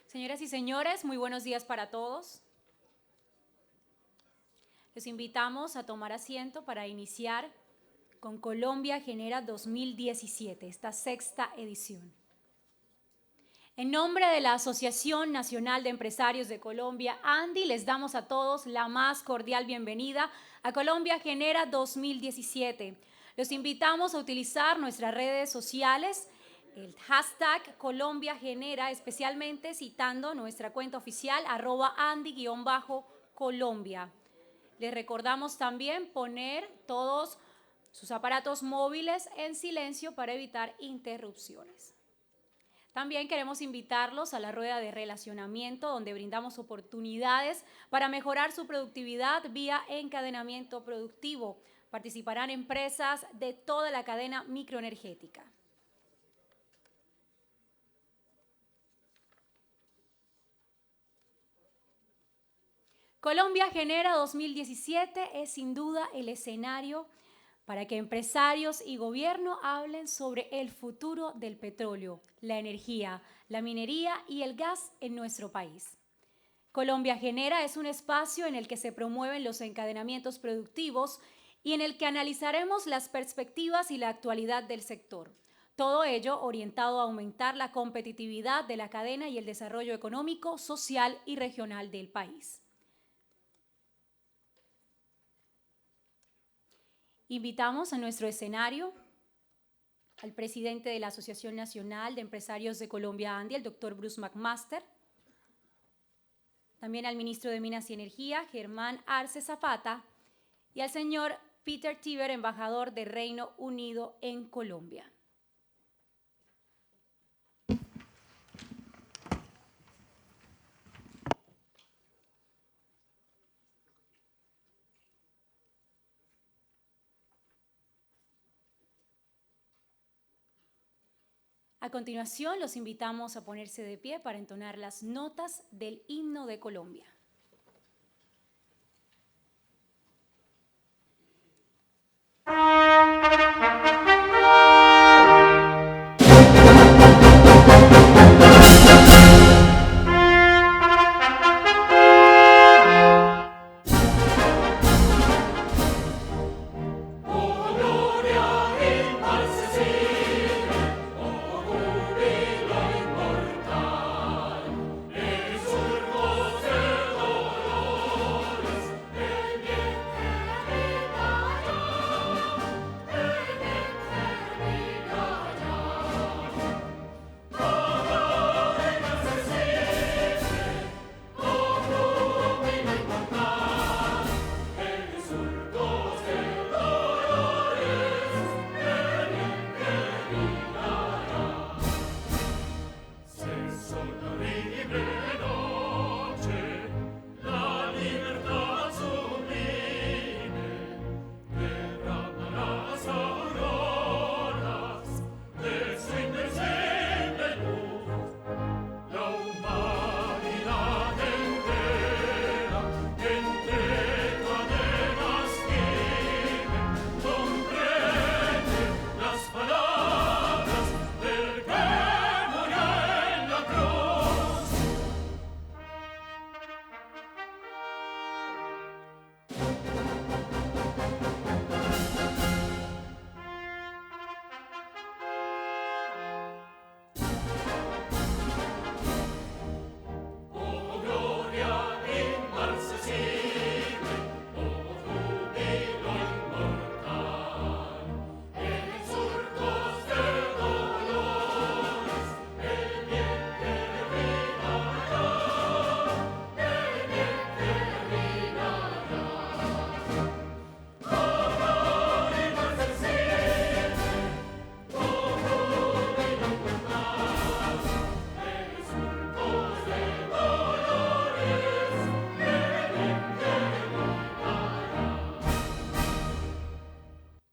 Señoras y señores, muy buenos días para todos. Les invitamos a tomar asiento para iniciar con Colombia Genera 2017, esta sexta edición. En nombre de la Asociación Nacional de Empresarios de Colombia, ANDI, les damos a todos la más cordial bienvenida a Colombia Genera 2017. Los invitamos a utilizar nuestras redes sociales, el hashtag Colombia Genera, especialmente citando nuestra cuenta oficial @andi_Colombia. Les recordamos también poner todos sus aparatos móviles en silencio para evitar interrupciones. También queremos invitarlos a la rueda de relacionamiento, donde brindamos oportunidades para mejorar su productividad vía encadenamiento productivo. Participarán empresas de toda la cadena microenergética. Colombia Genera 2017 es sin duda el escenario para que empresarios y gobierno hablen sobre el futuro del petróleo, la energía, la minería y el gas en nuestro país. Colombia Genera es un espacio en el que se promueven los encadenamientos productivos y en el que analizaremos las perspectivas y la actualidad del sector. Todo ello orientado a aumentar la competitividad de la cadena y el desarrollo económico, social y regional del país. Invitamos a nuestro escenario al presidente de la Asociación Nacional de Empresarios de Colombia, ANDI, el doctor Bruce McMaster, también al ministro de Minas y Energía, Germán Arce Zapata, y al señor Peter Tiber, embajador de Reino Unido en Colombia. A continuación, los invitamos a ponerse de pie para entonar las notas del himno de Colombia.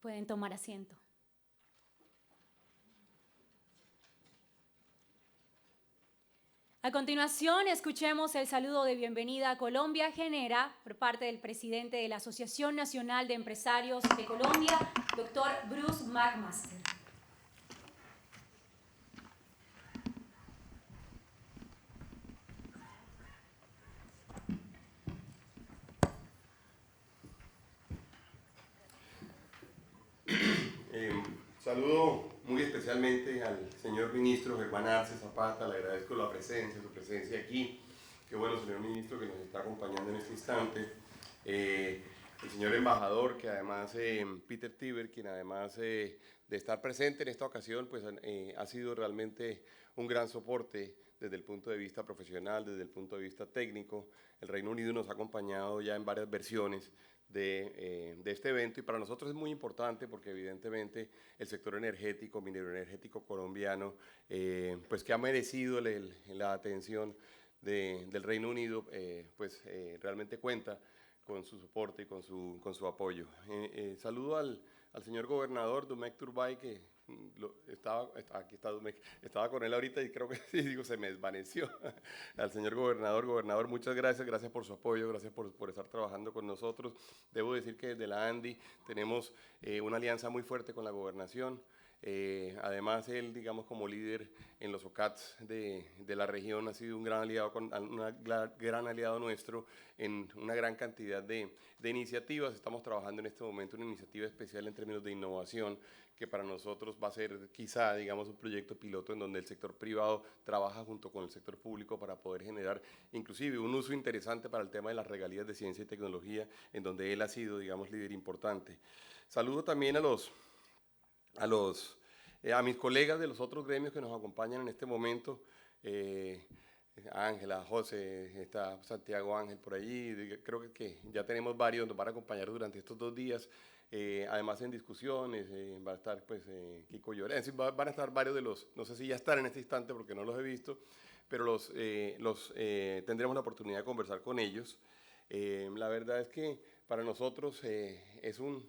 Pueden tomar asiento. A continuación, escuchemos el saludo de bienvenida a Colombia Genera por parte del presidente de la Asociación Nacional de Empresarios de Colombia, doctor Bruce McMaster. Saludo muy especialmente al señor ministro Germán Arce Zapata, le agradezco la presencia, su presencia aquí. Qué bueno, señor ministro, que nos está acompañando en este instante. El señor embajador, que además, Peter Tiber, quien además de estar presente en esta ocasión, pues ha sido realmente un gran soporte desde el punto de vista profesional, desde el punto de vista técnico. El Reino Unido nos ha acompañado ya en varias versiones de este evento, y para nosotros es muy importante porque evidentemente el sector energético, minero energético colombiano, pues que ha merecido la atención del Reino Unido, realmente cuenta con su soporte y con su apoyo. Saludo al señor gobernador Dumek Turbay, que aquí está Dumek, estaba con él ahorita y creo que sí, digo, se me desvaneció. Al señor gobernador, muchas gracias, gracias por su apoyo, gracias por estar trabajando con nosotros. Debo decir que desde la ANDI tenemos una alianza muy fuerte con la gobernación. Además, él, digamos, como líder en los OCATs de la región, ha sido un gran gran aliado nuestro en una gran cantidad de iniciativas. Estamos trabajando en este momento una iniciativa especial en términos de innovación, que para nosotros va a ser quizá, digamos, un proyecto piloto en donde el sector privado trabaja junto con el sector público para poder generar inclusive un uso interesante para el tema de las regalías de ciencia y tecnología, en donde él ha sido, digamos, líder importante. Saludo también a mis colegas de los otros gremios que nos acompañan en este momento. Ángela, José, está Santiago Ángel por allí. Creo que ya tenemos varios, nos van a acompañar durante estos 2 días. Además, en discusiones, va a estar pues, Kiko Llorens, van a estar varios de los, no sé si ya están en este instante porque no los he visto, pero tendremos la oportunidad de conversar con ellos. La verdad es que para nosotros es un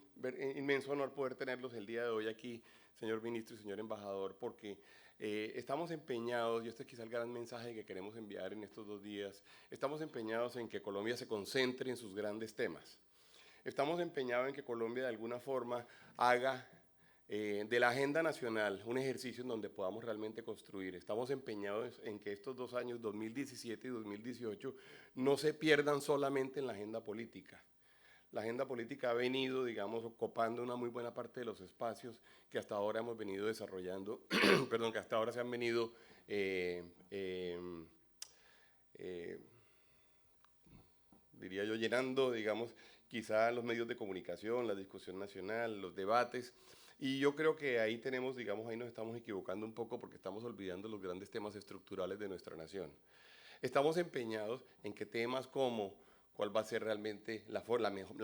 inmenso honor poder tenerlos el día de hoy aquí, señor ministro y señor embajador, porque estamos empeñados, y este es quizá el gran mensaje que queremos enviar en estos 2 días, estamos empeñados en que Colombia se concentre en sus grandes temas. Estamos empeñados en que Colombia de alguna forma haga de la agenda nacional un ejercicio en donde podamos realmente construir. Estamos empeñados en que estos 2 años, 2017 y 2018, no se pierdan solamente en la agenda política. La agenda política ha venido, digamos, ocupando una muy buena parte de los espacios que hasta ahora hemos venido desarrollando, perdón, que hasta ahora se han venido diría yo, llenando, digamos, quizá los medios de comunicación, la discusión nacional, los debates. Y yo creo que ahí tenemos, digamos, ahí nos estamos equivocando un poco porque estamos olvidando los grandes temas estructurales de nuestra nación. Estamos empeñados en que temas como cuál va a ser realmente la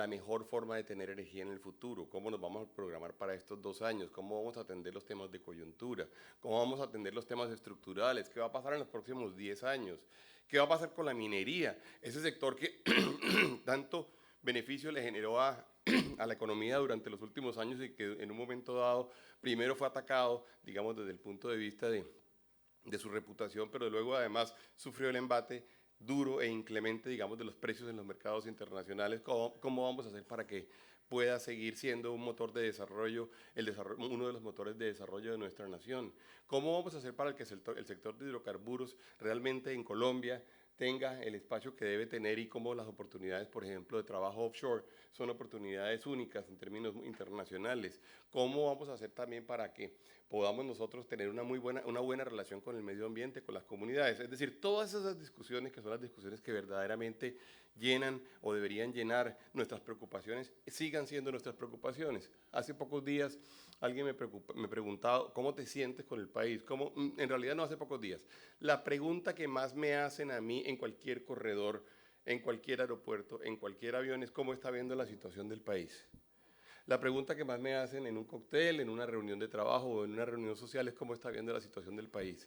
mejor forma de tener energía en el futuro, cómo nos vamos a programar para estos 2 años, cómo vamos a atender los temas de coyuntura, cómo vamos a atender los temas estructurales, qué va a pasar en los próximos 10 años, qué va a pasar con la minería, ese sector que tanto beneficio le generó a la economía durante los últimos años y que en un momento dado primero fue atacado, digamos, desde el punto de vista de su reputación, pero luego además sufrió el embate duro e inclemente, digamos, de los precios en los mercados internacionales. ¿Cómo vamos a hacer para que pueda seguir siendo un motor de desarrollo, uno de los motores de desarrollo de nuestra nación? ¿Cómo vamos a hacer para que el sector de hidrocarburos realmente en Colombia tenga el espacio que debe tener, y cómo las oportunidades, por ejemplo, de trabajo offshore son oportunidades únicas en términos internacionales? ¿Cómo vamos a hacer también para que podamos nosotros tener una buena relación con el medio ambiente, con las comunidades? Es decir, todas esas discusiones que son las discusiones que verdaderamente llenan o deberían llenar nuestras preocupaciones, sigan siendo nuestras preocupaciones. Hace pocos días alguien me preguntaba, ¿cómo te sientes con el país? En realidad no hace pocos días. La pregunta que más me hacen a mí en cualquier corredor, en cualquier aeropuerto, en cualquier avión, es cómo está viendo la situación del país. La pregunta que más me hacen en un cóctel, en una reunión de trabajo o en una reunión social es cómo está viendo la situación del país.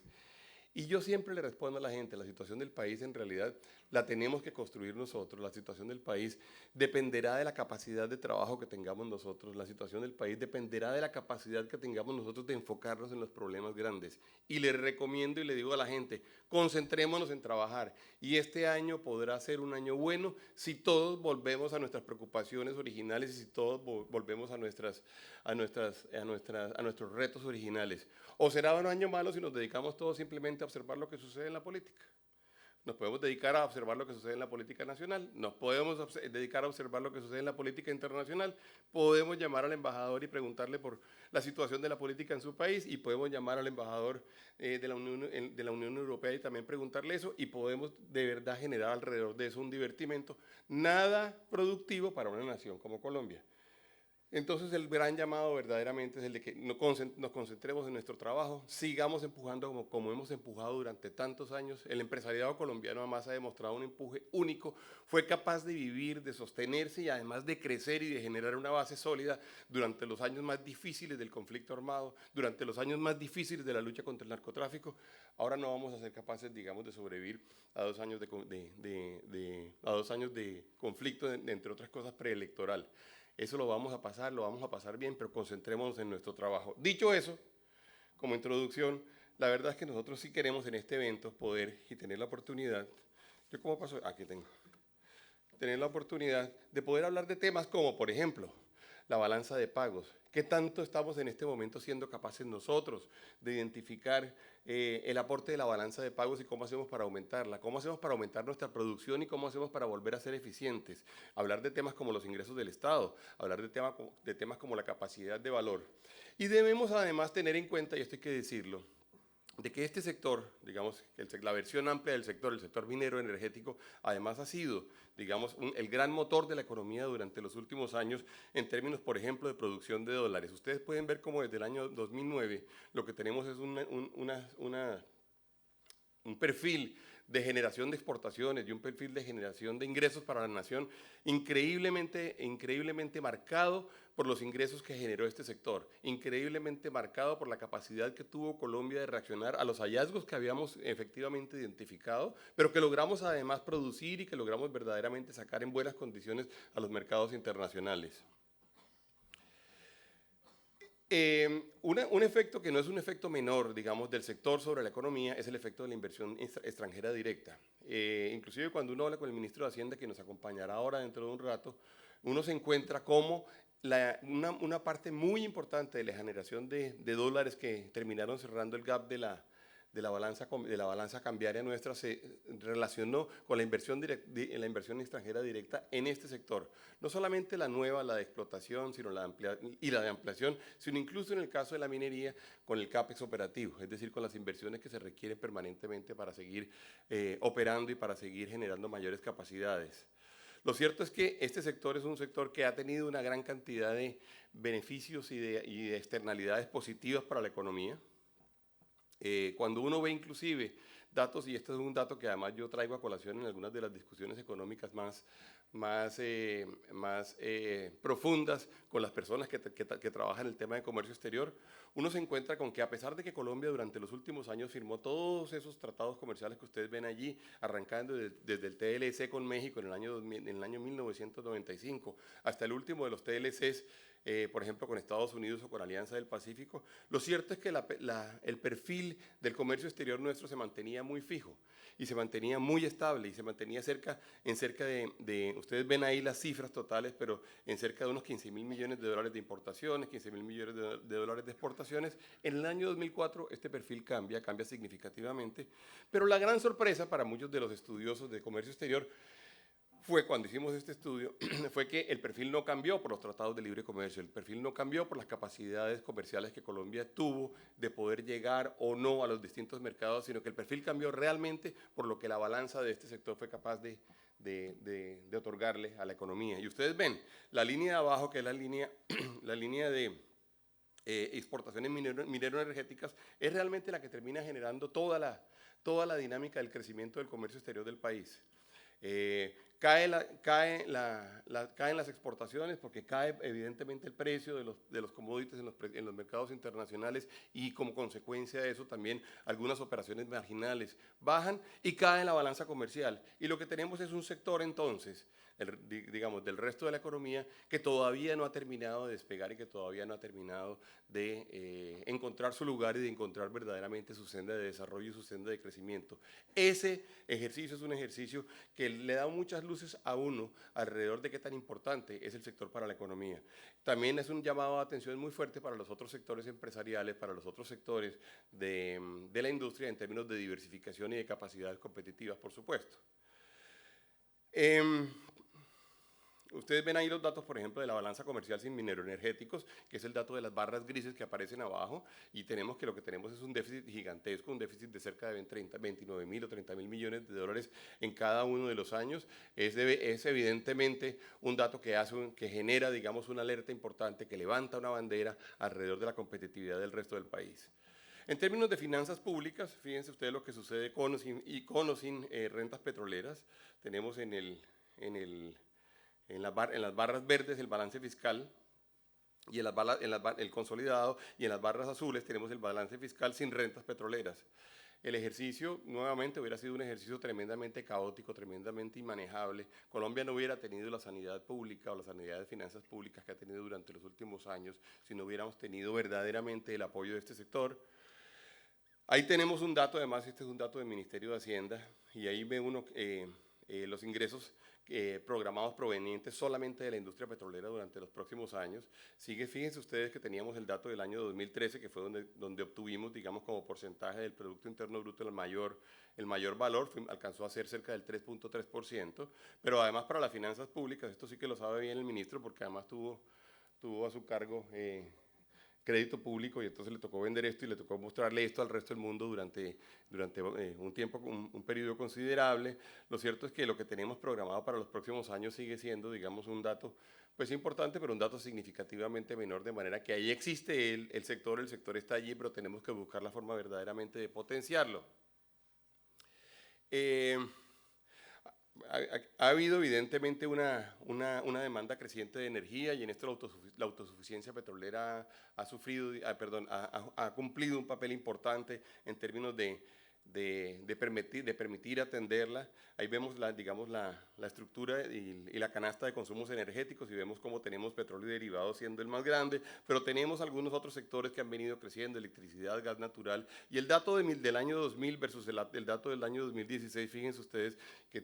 Y yo siempre le respondo a la gente, la situación del país en realidad la tenemos que construir nosotros. La situación del país dependerá de la capacidad de trabajo que tengamos nosotros. La situación del país dependerá de la capacidad que tengamos nosotros de enfocarnos en los problemas grandes. Y le recomiendo y le digo a la gente, concentrémonos en trabajar. Y este año podrá ser un año bueno si todos volvemos a nuestras preocupaciones originales y si todos volvemos a nuestros retos originales. O será un año malo si nos dedicamos todos simplemente a observar lo que sucede en la política. Nos podemos dedicar a observar lo que sucede en la política nacional, nos podemos dedicar a observar lo que sucede en la política internacional, podemos llamar al embajador y preguntarle por la situación de la política en su país y podemos llamar al embajador de la Unión Europea y también preguntarle eso y podemos de verdad generar alrededor de eso un divertimento nada productivo para una nación como Colombia. Entonces el gran llamado verdaderamente es el de que nos concentremos en nuestro trabajo, sigamos empujando como hemos empujado durante tantos años. El empresariado colombiano además ha demostrado un empuje único, fue capaz de vivir, de sostenerse y además de crecer y de generar una base sólida durante los años más difíciles del conflicto armado, durante los años más difíciles de la lucha contra el narcotráfico. Ahora no vamos a ser capaces, digamos, de sobrevivir a 2 años de conflicto, entre otras cosas, preelectoral. Eso lo vamos a pasar bien, pero concentrémonos en nuestro trabajo. Dicho eso, como introducción, la verdad es que nosotros sí queremos en este evento poder y tener la oportunidad, yo cómo paso, aquí tengo, tener la oportunidad de poder hablar de temas como, por ejemplo, la balanza de pagos. ¿Qué tanto estamos en este momento siendo capaces nosotros de identificar el aporte de la balanza de pagos y cómo hacemos para aumentarla? ¿Cómo hacemos para aumentar nuestra producción y cómo hacemos para volver a ser eficientes? Hablar de temas como los ingresos del Estado, hablar de temas como la capacidad de valor. Y debemos además tener en cuenta, y esto hay que decirlo, de que este sector, digamos, la versión amplia del sector, el sector minero energético, además ha sido, digamos, el gran motor de la economía durante los últimos años en términos, por ejemplo, de producción de dólares. Ustedes pueden ver cómo desde el año 2009 lo que tenemos es un perfil de generación de exportaciones y un perfil de generación de ingresos para la nación increíblemente marcado por los ingresos que generó este sector, increíblemente marcado por la capacidad que tuvo Colombia de reaccionar a los hallazgos que habíamos efectivamente identificado, pero que logramos además producir y que logramos verdaderamente sacar en buenas condiciones a los mercados internacionales. Un efecto que no es un efecto menor, digamos, del sector sobre la economía es el efecto de la inversión extranjera directa. Inclusive cuando uno habla con el ministro de Hacienda, que nos acompañará ahora dentro de un rato, uno se encuentra como una parte muy importante de la generación de dólares que terminaron cerrando el gap de la balanza cambiaria nuestra se relacionó con la inversión extranjera directa en este sector. No solamente la nueva, la de explotación, sino la de ampliación, sino incluso en el caso de la minería con el CAPEX operativo, es decir, con las inversiones que se requieren permanentemente para seguir operando y para seguir generando mayores capacidades. Lo cierto es que este sector es un sector que ha tenido una gran cantidad de beneficios y de externalidades positivas para la economía. Cuando uno ve inclusive datos, y este es un dato que además yo traigo a colación en algunas de las discusiones económicas más profundas con las personas que trabajan el tema de comercio exterior, uno se encuentra con que a pesar de que Colombia durante los últimos años firmó todos esos tratados comerciales que ustedes ven allí, arrancando desde el TLC con México en el año 1995 hasta el último de los TLCs, por ejemplo, con Estados Unidos o con Alianza del Pacífico, lo cierto es que el perfil del comercio exterior nuestro se mantenía muy fijo y se mantenía muy estable y se mantenía en cerca de, ustedes ven ahí las cifras totales, pero en cerca de unos 15.000 millones de dólares de importaciones, 15.000 millones de dólares de exportaciones. En el año 2004 este perfil cambia significativamente, pero la gran sorpresa para muchos de los estudiosos de comercio exterior fue cuando hicimos este estudio, fue que el perfil no cambió por los tratados de libre comercio, el perfil no cambió por las capacidades comerciales que Colombia tuvo de poder llegar o no a los distintos mercados, sino que el perfil cambió realmente por lo que la balanza de este sector fue capaz de otorgarle a la economía. Y ustedes ven, la línea de abajo, que es la línea de exportaciones minero-energéticas, es realmente la que termina generando toda la dinámica del crecimiento del comercio exterior del país. Caen las exportaciones porque cae evidentemente el precio de los commodities en los mercados internacionales y como consecuencia de eso también algunas operaciones marginales bajan y cae la balanza comercial. Y lo que tenemos es un sector entonces, digamos, del resto de la economía que todavía no ha terminado de despegar y que todavía no ha terminado de encontrar su lugar y de encontrar verdaderamente su senda de desarrollo y su senda de crecimiento. Ese ejercicio es un ejercicio que le da muchas luces luces a uno alrededor de qué tan importante es el sector para la economía. También es un llamado de atención muy fuerte para los otros sectores empresariales, para los otros sectores de la industria en términos de diversificación y de capacidades competitivas, por supuesto. Ustedes ven ahí los datos, por ejemplo, de la balanza comercial sin mineroenergéticos, que es el dato de las barras grises que aparecen abajo, y tenemos que lo que tenemos es un déficit gigantesco, un déficit de cerca de 29 mil o 30 mil millones de dólares en cada uno de los años. Es evidentemente un dato que genera, digamos, una alerta importante, que levanta una bandera alrededor de la competitividad del resto del país. En términos de finanzas públicas, fíjense ustedes lo que sucede con o sin rentas petroleras. Tenemos en las barras verdes el balance fiscal y el consolidado, y en las barras azules tenemos el balance fiscal sin rentas petroleras. El ejercicio, nuevamente, hubiera sido un ejercicio tremendamente caótico, tremendamente inmanejable. Colombia no hubiera tenido la sanidad pública o la sanidad de finanzas públicas que ha tenido durante los últimos años si no hubiéramos tenido verdaderamente el apoyo de este sector. Ahí tenemos un dato, además este es un dato del Ministerio de Hacienda, y ahí ve uno los ingresos programados provenientes solamente de la industria petrolera durante los próximos años. Fíjense ustedes que teníamos el dato del año 2013, que fue donde obtuvimos, digamos, como porcentaje del Producto Interno Bruto el mayor valor, alcanzó a ser cerca del 3.3%, pero además para las finanzas públicas, esto sí que lo sabe bien el ministro, porque además tuvo a su cargo crédito público, y entonces le tocó vender esto y le tocó mostrarle esto al resto del mundo durante un tiempo, un periodo considerable. Lo cierto es que lo que tenemos programado para los próximos años sigue siendo, digamos, un dato pues importante, pero un dato significativamente menor, de manera que ahí existe el sector está allí, pero tenemos que buscar la forma verdaderamente de potenciarlo. Ha habido evidentemente una demanda creciente de energía, y en esto la autosuficiencia petrolera ha cumplido un papel importante en términos de permitir atenderla. Ahí vemos la estructura y la canasta de consumos energéticos, y vemos cómo tenemos petróleo y derivados siendo el más grande, pero tenemos algunos otros sectores que han venido creciendo: electricidad, gas natural, y el dato del año 2000 versus el dato del año 2016, fíjense ustedes que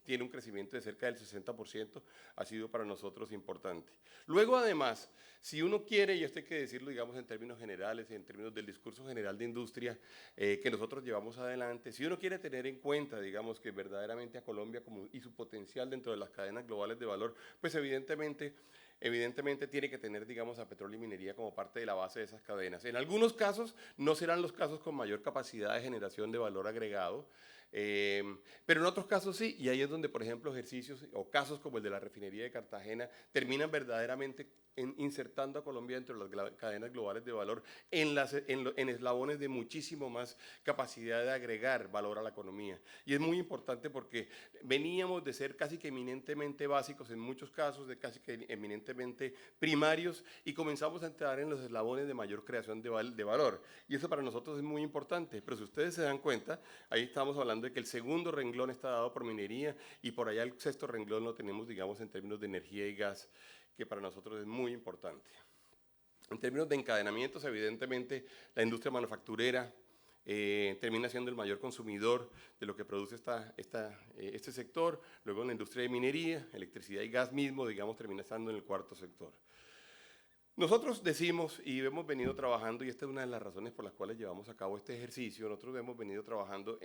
tiene un crecimiento de cerca del 60%, ha sido para nosotros importante. Luego, además, si uno quiere, y esto hay que decirlo, digamos, en términos generales, en términos del discurso general de industria que nosotros llevamos adelante, si uno quiere tener en cuenta, digamos, que verdaderamente a Colombia y su potencial dentro de las cadenas globales de valor, pues evidentemente tiene que tener, digamos, a petróleo y minería como parte de la base de esas cadenas. En algunos casos no serán los casos con mayor capacidad de generación de valor agregado, pero en otros casos sí, y ahí es donde, por ejemplo, ejercicios o casos como el de la refinería de Cartagena terminan verdaderamente insertando a Colombia dentro de las cadenas globales de valor en eslabones de muchísimo más capacidad de agregar valor a la economía. Y es muy importante porque veníamos de ser casi que eminentemente básicos en muchos casos, de casi que eminentemente primarios, y comenzamos a entrar en los eslabones de mayor creación de valor. Y eso para nosotros es muy importante. Pero si ustedes se dan cuenta, ahí estamos hablando de que el segundo renglón está dado por minería, y por allá el sexto renglón lo tenemos, digamos, en términos de energía y gas, que para nosotros es muy importante. En términos de encadenamientos, evidentemente, la industria manufacturera termina siendo el mayor consumidor de lo que produce este sector. Luego, en la industria de minería, electricidad y gas mismo, digamos, termina estando en el cuarto sector. Nosotros decimos, y hemos venido trabajando, y esta es una de las razones por las cuales llevamos a cabo este ejercicio, nosotros hemos venido trabajando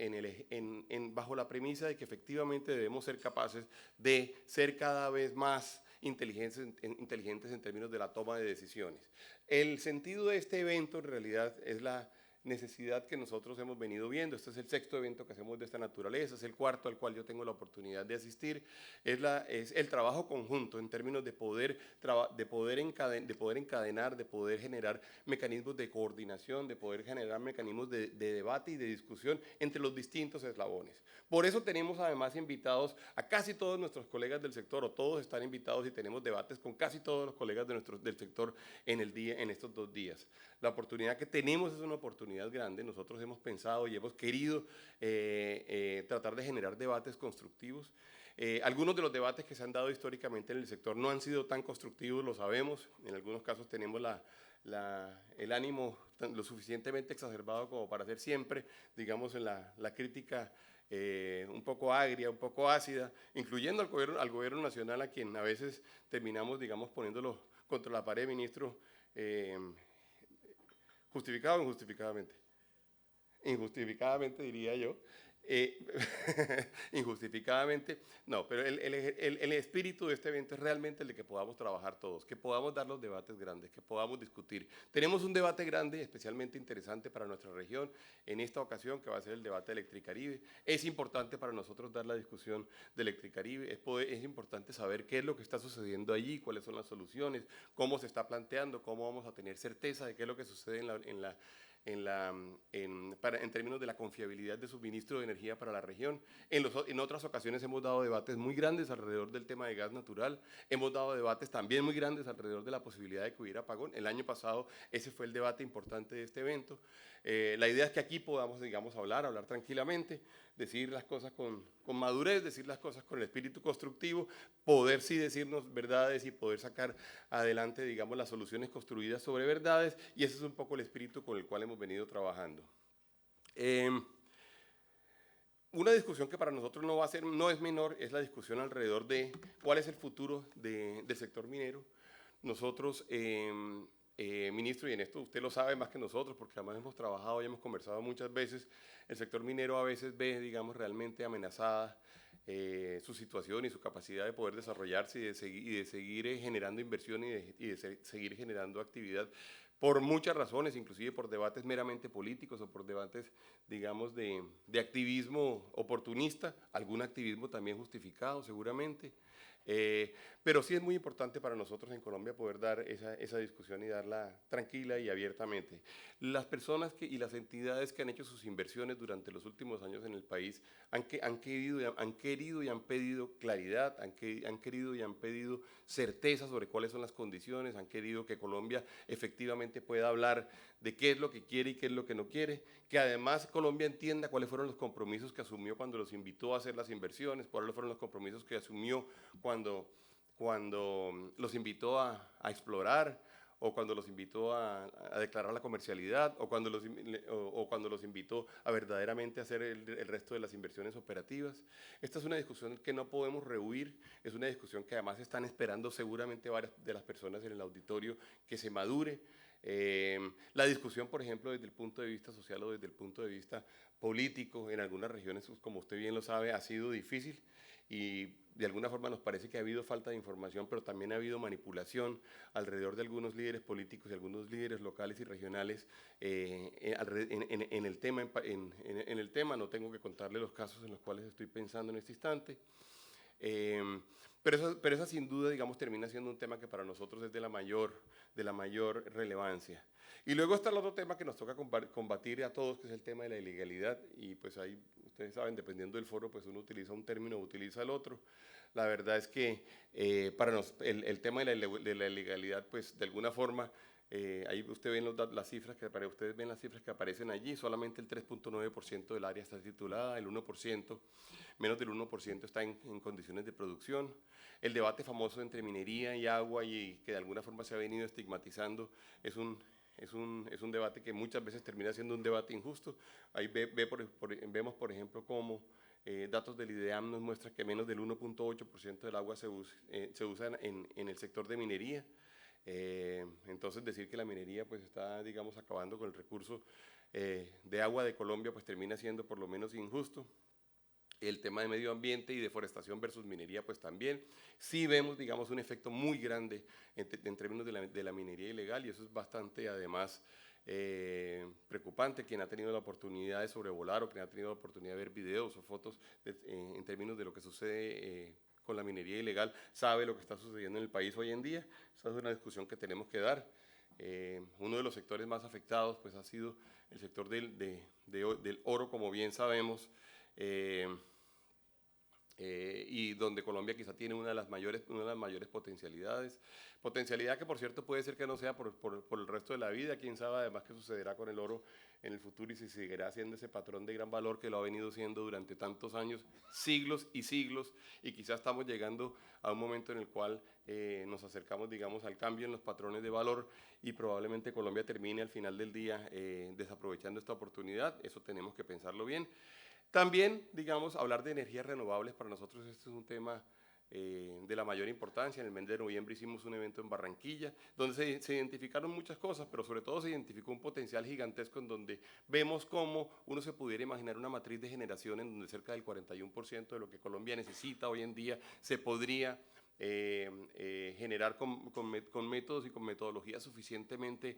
bajo la premisa de que efectivamente debemos ser capaces de ser cada vez más inteligentes en términos de la toma de decisiones. El sentido de este evento en realidad es la necesidad que nosotros hemos venido viendo. Este es el sexto evento que hacemos de esta naturaleza, es el cuarto al cual yo tengo la oportunidad de asistir. Es el trabajo conjunto en términos de poder encadenar, de poder generar mecanismos de coordinación, de poder generar mecanismos de debate y de discusión entre los distintos eslabones. Por eso tenemos además invitados a casi todos nuestros colegas del sector, o todos están invitados, y tenemos debates con casi todos los colegas del sector en estos 2 días. La oportunidad que tenemos es una oportunidad grande. Nosotros hemos pensado y hemos querido tratar de generar debates constructivos. Algunos de los debates que se han dado históricamente en el sector no han sido tan constructivos, lo sabemos. En algunos casos tenemos el ánimo lo suficientemente exacerbado como para hacer siempre, digamos, en la crítica un poco agria, un poco ácida, incluyendo al gobierno nacional, a quien a veces terminamos, digamos, poniéndolo contra la pared, ministro, justificado o injustificadamente. Injustificadamente, diría yo. Eh, Injustificadamente, no, pero el espíritu de este evento es realmente el de que podamos trabajar todos, que podamos dar los debates grandes, que podamos discutir. Tenemos un debate grande, especialmente interesante para nuestra región, en esta ocasión, que va a ser el debate de Electricaribe. Es importante para nosotros dar la discusión de Electricaribe, es importante saber qué es lo que está sucediendo allí, cuáles son las soluciones, cómo se está planteando, cómo vamos a tener certeza de qué es lo que sucede en términos de la confiabilidad de suministro de energía para la región. En otras ocasiones hemos dado debates muy grandes alrededor del tema de gas natural, hemos dado debates también muy grandes alrededor de la posibilidad de que hubiera apagón. El año pasado ese fue el debate importante de este evento. La idea es que aquí podamos, digamos, hablar tranquilamente, decir las cosas con madurez, decir las cosas con el espíritu constructivo, poder sí decirnos verdades y poder sacar adelante, digamos, las soluciones construidas sobre verdades, y ese es un poco el espíritu con el cual hemos venido trabajando. Una discusión que para nosotros no es menor, es la discusión alrededor de cuál es el futuro del sector minero. Nosotros, ministro, y en esto usted lo sabe más que nosotros, porque además hemos trabajado y hemos conversado muchas veces, el sector minero a veces ve, digamos, realmente amenazada su situación y su capacidad de poder desarrollarse y de seguir generando inversión y de seguir generando actividad por muchas razones, inclusive por debates meramente políticos o por debates, digamos, de activismo oportunista, algún activismo también justificado seguramente. Pero sí es muy importante para nosotros en Colombia poder dar esa discusión y darla tranquila y abiertamente. Las personas y las entidades que han hecho sus inversiones durante los últimos años en el país han querido y han pedido claridad, han querido y han pedido certeza sobre cuáles son las condiciones, han querido que Colombia efectivamente pueda hablar de qué es lo que quiere y qué es lo que no quiere, que además Colombia entienda cuáles fueron los compromisos que asumió cuando los invitó a hacer las inversiones, cuáles fueron los compromisos que asumió cuando los invitó a explorar, o cuando los invitó a declarar la comercialidad, o cuando los invitó a verdaderamente hacer el resto de las inversiones operativas. Esta es una discusión que no podemos rehuir, es una discusión que además están esperando seguramente varias de las personas en el auditorio que se madure. La discusión, por ejemplo, desde el punto de vista social o desde el punto de vista político, en algunas regiones, como usted bien lo sabe, ha sido difícil, y de alguna forma nos parece que ha habido falta de información, pero también ha habido manipulación alrededor de algunos líderes políticos y algunos líderes locales y regionales en el tema. No tengo que contarle los casos en los cuales estoy pensando en este instante. Pero esa sin duda, digamos, termina siendo un tema que para nosotros es de la mayor relevancia. Y luego está el otro tema que nos toca combatir a todos, que es el tema de la ilegalidad, y pues ahí, ustedes saben, dependiendo del foro, pues uno utiliza un término o utiliza el otro. La verdad es que para el tema de la ilegalidad, pues de alguna forma, ahí ustedes ven las cifras que aparecen allí. Solamente el 3.9% del área está titulada, el 1%, menos del 1% está en condiciones de producción. El debate famoso entre minería y agua, y que de alguna forma se ha venido estigmatizando, es un debate que muchas veces termina siendo un debate injusto. Ahí vemos, por ejemplo, cómo datos del IDEAM nos muestran que menos del 1.8% del agua se usa en el sector de minería. Entonces decir que la minería pues está, digamos, acabando con el recurso de agua de Colombia, pues termina siendo por lo menos injusto. El tema de medio ambiente y deforestación versus minería, pues también. Sí vemos, digamos, un efecto muy grande en términos de la minería ilegal, y eso es bastante, además, preocupante. Quien ha tenido la oportunidad de sobrevolar o quien ha tenido la oportunidad de ver videos o fotos en términos de lo que sucede con la minería ilegal, sabe lo que está sucediendo en el país hoy en día. Esa es una discusión que tenemos que dar. Uno de los sectores más afectados pues ha sido el sector del oro, como bien sabemos. y donde Colombia quizá tiene una de las mayores potencialidades. Potencialidad que, por cierto, puede ser que no sea por el resto de la vida. Quién sabe además qué sucederá con el oro en el futuro y si seguirá siendo ese patrón de gran valor que lo ha venido siendo durante tantos años, siglos, y quizá estamos llegando a un momento en el cual nos acercamos, digamos, al cambio en los patrones de valor y probablemente Colombia termine al final del día desaprovechando esta oportunidad. Eso tenemos que pensarlo bien. También, digamos, hablar de energías renovables, para nosotros este es un tema de la mayor importancia. En el mes de noviembre hicimos un evento en Barranquilla, donde se identificaron muchas cosas, pero sobre todo se identificó un potencial gigantesco en donde vemos cómo uno se pudiera imaginar una matriz de generación en donde cerca del 41% de lo que Colombia necesita hoy en día se podría generar con métodos y con metodologías suficientemente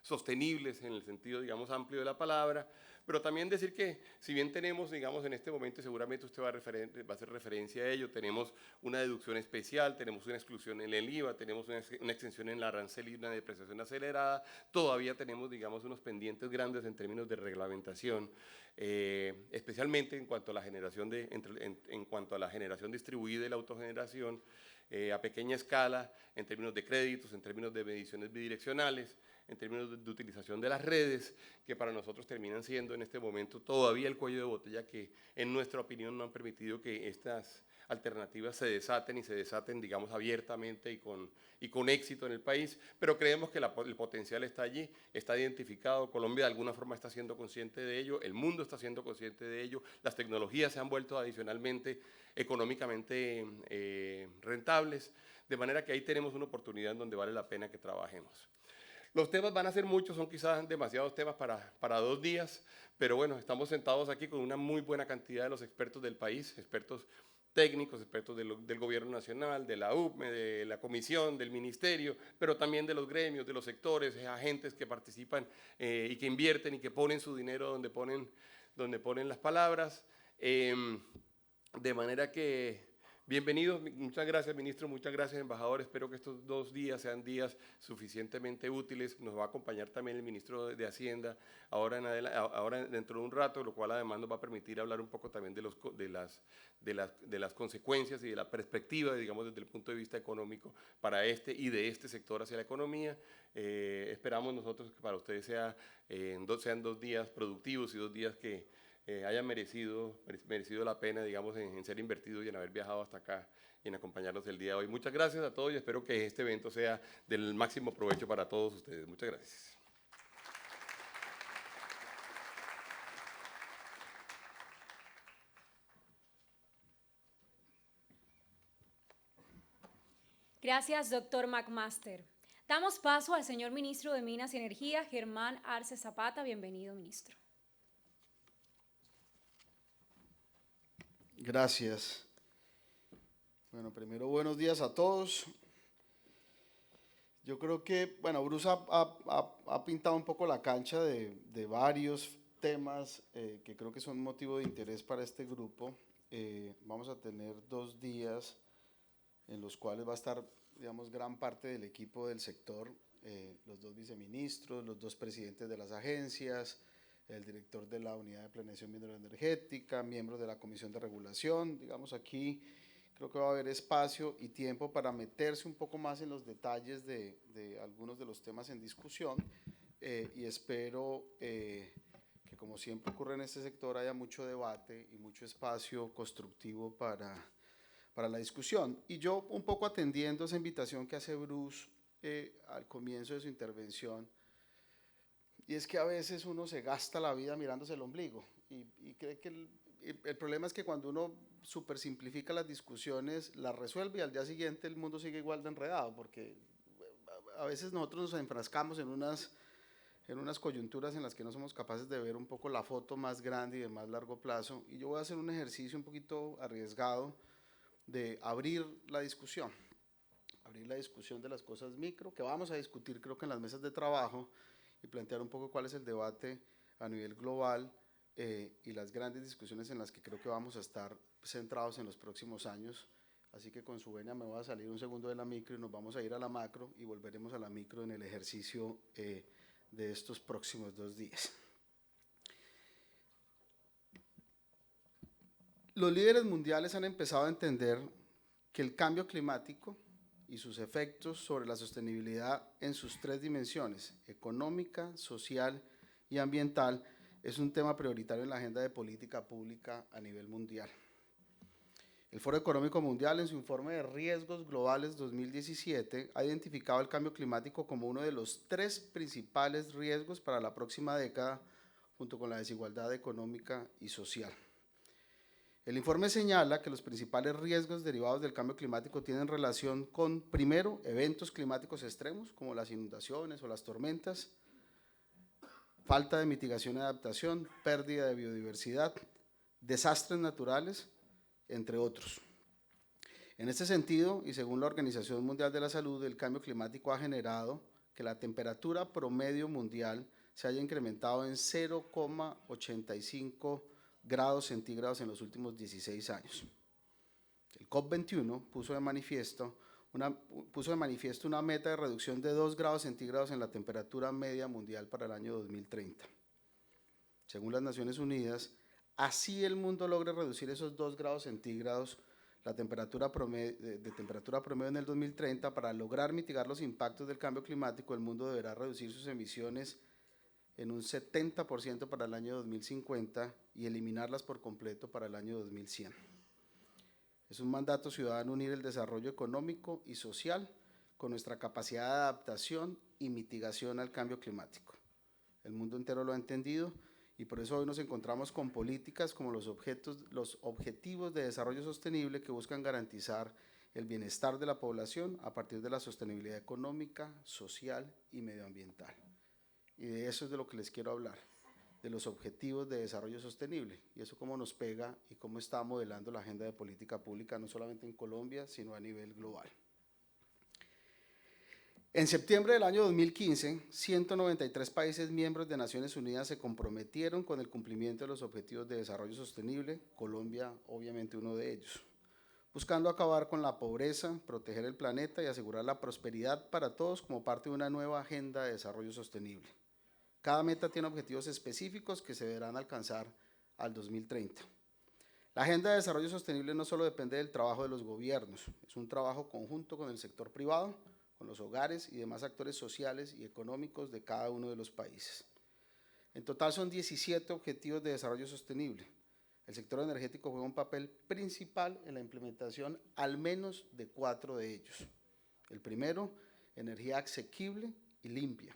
sostenibles en el sentido, digamos, amplio de la palabra, pero también decir que si bien tenemos, digamos, en este momento, seguramente usted va a hacer referencia a ello, tenemos una deducción especial, tenemos una exclusión en el IVA, tenemos una extensión en la arancel y una depreciación acelerada, todavía tenemos, digamos, unos pendientes grandes en términos de reglamentación, especialmente en cuanto a la generación en cuanto a la generación distribuida y la autogeneración, a pequeña escala, en términos de créditos, en términos de mediciones bidireccionales, en términos de utilización de las redes, que para nosotros terminan siendo en este momento todavía el cuello de botella que en nuestra opinión no han permitido que estas alternativas se desaten, digamos, abiertamente y con éxito en el país, pero creemos que el potencial está allí, está identificado, Colombia de alguna forma está siendo consciente de ello, el mundo está siendo consciente de ello, las tecnologías se han vuelto adicionalmente económicamente rentables, de manera que ahí tenemos una oportunidad en donde vale la pena que trabajemos. Los temas van a ser muchos, son quizás demasiados temas para 2 días, pero bueno, estamos sentados aquí con una muy buena cantidad de los expertos del país, expertos técnicos, expertos del gobierno nacional, de la UPME, de la comisión, del ministerio, pero también de los gremios, de los sectores, agentes que participan y que invierten y que ponen su dinero donde ponen las palabras. De manera que bienvenidos, muchas gracias ministro, muchas gracias embajador, espero que estos 2 días sean días suficientemente útiles, nos va a acompañar también el ministro de Hacienda ahora dentro de un rato, lo cual además nos va a permitir hablar un poco también de las consecuencias y de la perspectiva, digamos, desde el punto de vista económico para y de este sector hacia la economía. Esperamos nosotros que para ustedes sean 2 días productivos y 2 días que haya merecido la pena, digamos, en ser invertido y en haber viajado hasta acá y en acompañarnos el día de hoy. Muchas gracias a todos y espero que este evento sea del máximo provecho para todos ustedes. Muchas gracias. Gracias, doctor McMaster. Damos paso al señor ministro de Minas y Energía, Germán Arce Zapata. Bienvenido, ministro. Gracias. Bueno, primero buenos días a todos. Yo creo que, bueno, Bruce ha pintado un poco la cancha de varios temas que creo que son motivo de interés para este grupo. Vamos a tener 2 días en los cuales va a estar, digamos, gran parte del equipo del sector, los 2 viceministros, los 2 presidentes de las agencias, el director de la Unidad de Planeación Mineroenergética, miembros de la Comisión de Regulación. Digamos, aquí creo que va a haber espacio y tiempo para meterse un poco más en los detalles de algunos de los temas en discusión y espero que, como siempre ocurre en este sector, haya mucho debate y mucho espacio constructivo para la discusión. Y yo, un poco atendiendo esa invitación que hace Bruce al comienzo de su intervención, y es que a veces uno se gasta la vida mirándose el ombligo y cree que el problema es que cuando uno supersimplifica las discusiones, las resuelve y al día siguiente el mundo sigue igual de enredado, porque a veces nosotros nos enfrascamos en unas coyunturas en las que no somos capaces de ver un poco la foto más grande y de más largo plazo. Y yo voy a hacer un ejercicio un poquito arriesgado de abrir la discusión de las cosas micro, que vamos a discutir creo que en las mesas de trabajo, y plantear un poco cuál es el debate a nivel global y las grandes discusiones en las que creo que vamos a estar centrados en los próximos años. Así que con su venia me voy a salir un segundo de la micro y nos vamos a ir a la macro y volveremos a la micro en el ejercicio de estos próximos 2 días. Los líderes mundiales han empezado a entender que el cambio climático y sus efectos sobre la sostenibilidad en sus tres dimensiones, económica, social y ambiental, es un tema prioritario en la agenda de política pública a nivel mundial. El Foro Económico Mundial, en su informe de riesgos globales 2017, ha identificado el cambio climático como uno de los tres principales riesgos para la próxima década, junto con la desigualdad económica y social. El informe señala que los principales riesgos derivados del cambio climático tienen relación con, primero, eventos climáticos extremos, como las inundaciones o las tormentas, falta de mitigación y adaptación, pérdida de biodiversidad, desastres naturales, entre otros. En este sentido, y según la Organización Mundial de la Salud, el cambio climático ha generado que la temperatura promedio mundial se haya incrementado en 0,85 grados centígrados en los últimos 16 años. El COP21 puso de manifiesto una meta de reducción de 2 grados centígrados en la temperatura media mundial para el año 2030. Según las Naciones Unidas, así el mundo logre reducir esos 2 grados centígrados de temperatura promedio en el 2030, para lograr mitigar los impactos del cambio climático, el mundo deberá reducir sus emisiones en un 70% para el año 2050 y eliminarlas por completo para el año 2100. Es un mandato ciudadano unir el desarrollo económico y social con nuestra capacidad de adaptación y mitigación al cambio climático. El mundo entero lo ha entendido y por eso hoy nos encontramos con políticas como los Objetivos de Desarrollo Sostenible, que buscan garantizar el bienestar de la población a partir de la sostenibilidad económica, social y medioambiental. Y de eso es de lo que les quiero hablar, de los Objetivos de Desarrollo Sostenible, y eso cómo nos pega y cómo está modelando la agenda de política pública, no solamente en Colombia, sino a nivel global. En septiembre del año 2015, 193 países miembros de Naciones Unidas se comprometieron con el cumplimiento de los Objetivos de Desarrollo Sostenible, Colombia obviamente uno de ellos, buscando acabar con la pobreza, proteger el planeta y asegurar la prosperidad para todos como parte de una nueva agenda de desarrollo sostenible. Cada meta tiene objetivos específicos que se deberán alcanzar al 2030. La agenda de desarrollo sostenible no solo depende del trabajo de los gobiernos, es un trabajo conjunto con el sector privado, con los hogares y demás actores sociales y económicos de cada uno de los países. En total son 17 objetivos de desarrollo sostenible. El sector energético juega un papel principal en la implementación al menos de 4 de ellos. El primero, energía asequible y limpia.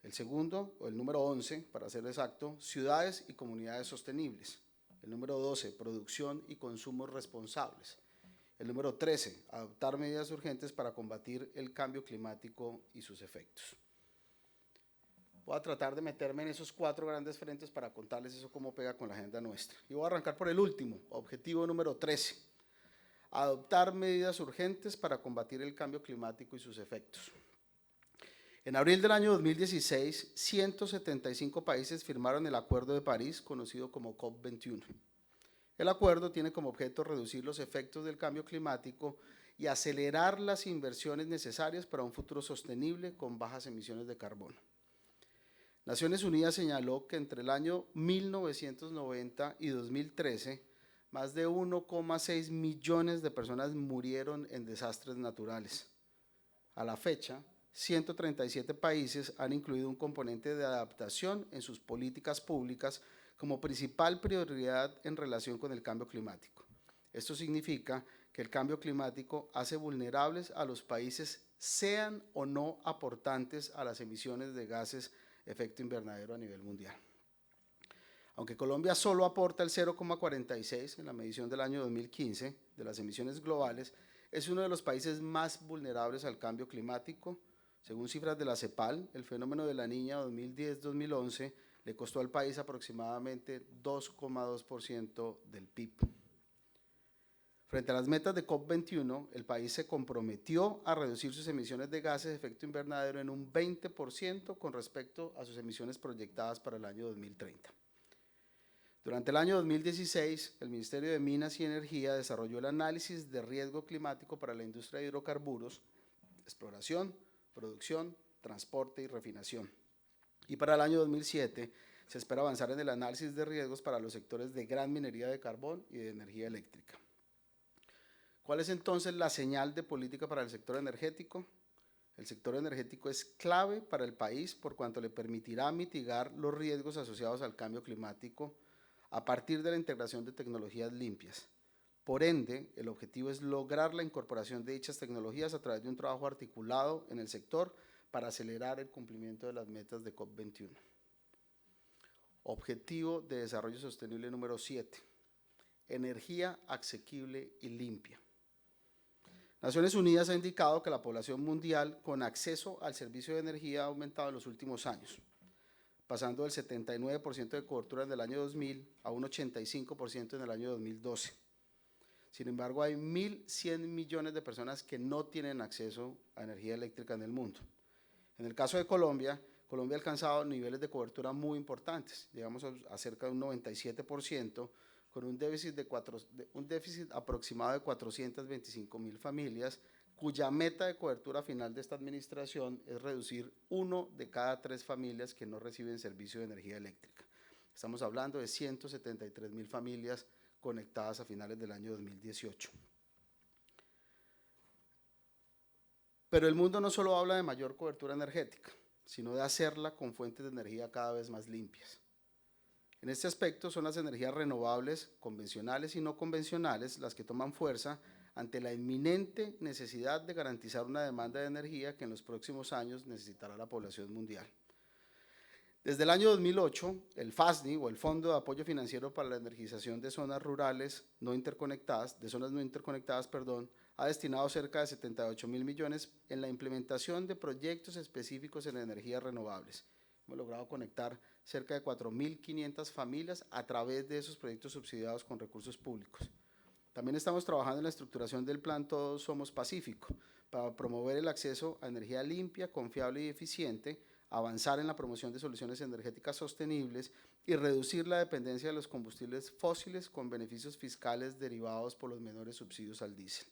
El segundo, o el número 11, para ser exacto, ciudades y comunidades sostenibles. El número 12, producción y consumos responsables. El número 13, adoptar medidas urgentes para combatir el cambio climático y sus efectos. Voy a tratar de meterme en esos 4 grandes frentes para contarles eso cómo pega con la agenda nuestra. Y voy a arrancar por el último, objetivo número 13, adoptar medidas urgentes para combatir el cambio climático y sus efectos. En abril del año 2016, 175 países firmaron el Acuerdo de París, conocido como COP21. El acuerdo tiene como objeto reducir los efectos del cambio climático y acelerar las inversiones necesarias para un futuro sostenible con bajas emisiones de carbono. Naciones Unidas señaló que entre el año 1990 y 2013, más de 1,6 millones de personas murieron en desastres naturales. A la fecha, 137 países han incluido un componente de adaptación en sus políticas públicas como principal prioridad en relación con el cambio climático. Esto significa que el cambio climático hace vulnerables a los países, sean o no aportantes a las emisiones de gases de efecto invernadero a nivel mundial. Aunque Colombia solo aporta el 0,46 en la medición del año 2015 de las emisiones globales, es uno de los países más vulnerables al cambio climático. Según cifras de la CEPAL, el fenómeno de la Niña 2010-2011 le costó al país aproximadamente 2,2% del PIB. Frente a las metas de COP21, el país se comprometió a reducir sus emisiones de gases de efecto invernadero en un 20% con respecto a sus emisiones proyectadas para el año 2030. Durante el año 2016, el Ministerio de Minas y Energía desarrolló el análisis de riesgo climático para la industria de hidrocarburos, exploración, producción, transporte y refinación. Y para el año 2007 Se espera avanzar en el análisis de riesgos para los sectores de gran minería de carbón y de energía eléctrica. ¿Cuál es entonces la señal de política para el sector energético? El sector energético es clave para el país por cuanto le permitirá mitigar los riesgos asociados al cambio climático a partir de la integración de tecnologías limpias. Por ende, el objetivo es lograr la incorporación de dichas tecnologías a través de un trabajo articulado en el sector para acelerar el cumplimiento de las metas de COP21. Objetivo de Desarrollo Sostenible número 7. Energía asequible y limpia. Naciones Unidas ha indicado que la población mundial con acceso al servicio de energía ha aumentado en los últimos años, pasando del 79% de cobertura en el año 2000 a un 85% en el año 2012. Sin embargo, hay 1.100 millones de personas que no tienen acceso a energía eléctrica en el mundo. En el caso de Colombia, Colombia ha alcanzado niveles de cobertura muy importantes, llegamos a cerca de un 97%, con un déficit aproximado de 425.000 familias, cuya meta de cobertura final de esta administración es reducir 1 de cada 3 familias que no reciben servicio de energía eléctrica. Estamos hablando de 173.000 familias conectadas a finales del año 2018. Pero el mundo no solo habla de mayor cobertura energética, sino de hacerla con fuentes de energía cada vez más limpias. En este aspecto son las energías renovables, convencionales y no convencionales, las que toman fuerza ante la inminente necesidad de garantizar una demanda de energía que en los próximos años necesitará la población mundial. Desde el año 2008, el FASNI, o el Fondo de Apoyo Financiero para la Energización de Zonas Rurales no interconectadas, ha destinado cerca de 78.000 millones en la implementación de proyectos específicos en energías renovables. Hemos logrado conectar cerca de 4.500 familias a través de esos proyectos subsidiados con recursos públicos. También estamos trabajando en la estructuración del plan Todos Somos Pacífico para promover el acceso a energía limpia, confiable y eficiente, avanzar en la promoción de soluciones energéticas sostenibles y reducir la dependencia de los combustibles fósiles con beneficios fiscales derivados por los menores subsidios al diésel.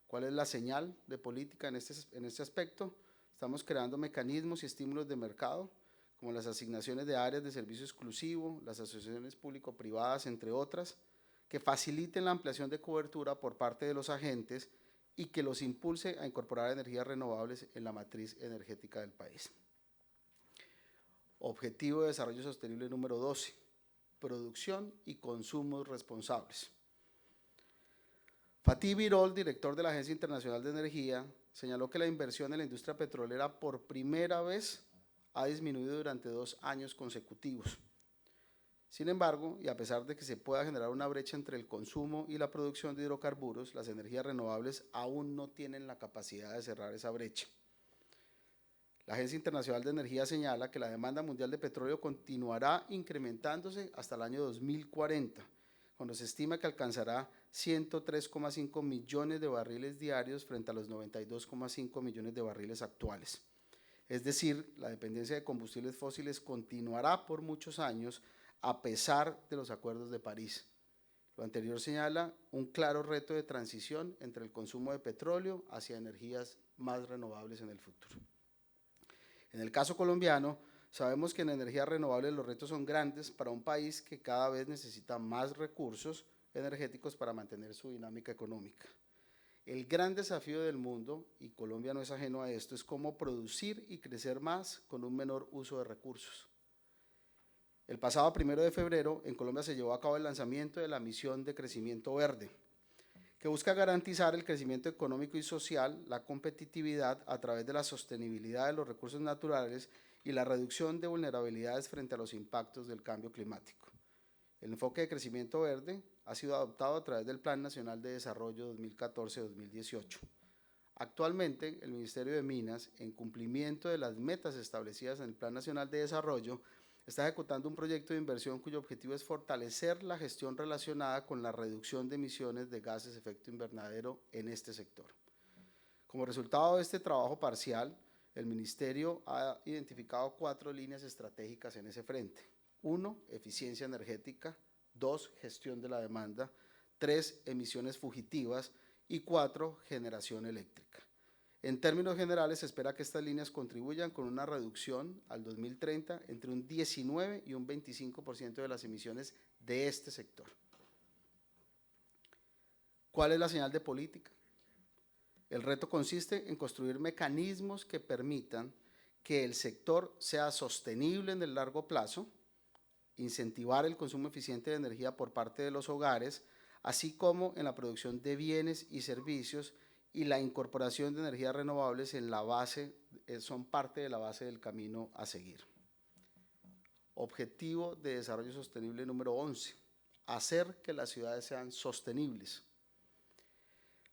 ¿Cuál es la señal de política en este aspecto? Estamos creando mecanismos y estímulos de mercado, como las asignaciones de áreas de servicio exclusivo, las asociaciones público-privadas, entre otras, que faciliten la ampliación de cobertura por parte de los agentes y que los impulse a incorporar energías renovables en la matriz energética del país. Objetivo de Desarrollo Sostenible número 12. Producción y consumos responsables. Fatih Birol, director de la Agencia Internacional de Energía, señaló que la inversión en la industria petrolera por primera vez ha disminuido durante 2 años consecutivos. Sin embargo, y a pesar de que se pueda generar una brecha entre el consumo y la producción de hidrocarburos, las energías renovables aún no tienen la capacidad de cerrar esa brecha. La Agencia Internacional de Energía señala que la demanda mundial de petróleo continuará incrementándose hasta el año 2040, cuando se estima que alcanzará 103,5 millones de barriles diarios frente a los 92,5 millones de barriles actuales. Es decir, la dependencia de combustibles fósiles continuará por muchos años a pesar de los acuerdos de París. Lo anterior señala un claro reto de transición entre el consumo de petróleo hacia energías más renovables en el futuro. En el caso colombiano, sabemos que en energías renovables los retos son grandes para un país que cada vez necesita más recursos energéticos para mantener su dinámica económica. El gran desafío del mundo, y Colombia no es ajeno a esto, es cómo producir y crecer más con un menor uso de recursos. El pasado 1 de febrero, en Colombia se llevó a cabo el lanzamiento de la Misión de Crecimiento Verde, que busca garantizar el crecimiento económico y social, la competitividad a través de la sostenibilidad de los recursos naturales y la reducción de vulnerabilidades frente a los impactos del cambio climático. El enfoque de crecimiento verde ha sido adoptado a través del Plan Nacional de Desarrollo 2014-2018. Actualmente, el Ministerio de Minas, en cumplimiento de las metas establecidas en el Plan Nacional de Desarrollo, está ejecutando un proyecto de inversión cuyo objetivo es fortalecer la gestión relacionada con la reducción de emisiones de gases de efecto invernadero en este sector. Como resultado de este trabajo parcial, el Ministerio ha identificado 4 líneas estratégicas en ese frente. 1, eficiencia energética. 2, gestión de la demanda. 3, emisiones fugitivas. Y 4, generación eléctrica. En términos generales, se espera que estas líneas contribuyan con una reducción al 2030 entre un 19 y un 25% de las emisiones de este sector. ¿Cuál es la señal de política? El reto consiste en construir mecanismos que permitan que el sector sea sostenible en el largo plazo, incentivar el consumo eficiente de energía por parte de los hogares, así como en la producción de bienes y servicios, y la incorporación de energías renovables en la base, son parte de la base del camino a seguir. Objetivo de desarrollo sostenible número 11, hacer que las ciudades sean sostenibles.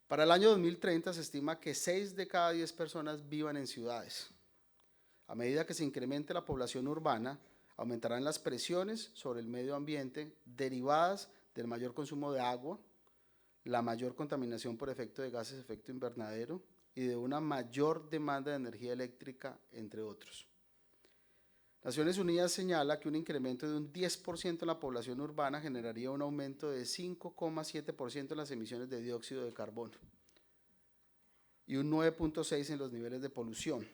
Para el año 2030 se estima que 6 de cada 10 personas vivan en ciudades. A medida que se incremente la población urbana, aumentarán las presiones sobre el medio ambiente derivadas del mayor consumo de agua, la mayor contaminación por efecto de gases de efecto invernadero y de una mayor demanda de energía eléctrica, entre otros. Naciones Unidas señala que un incremento de un 10% en la población urbana generaría un aumento de 5,7% en las emisiones de dióxido de carbono y un 9,6% en los niveles de polución.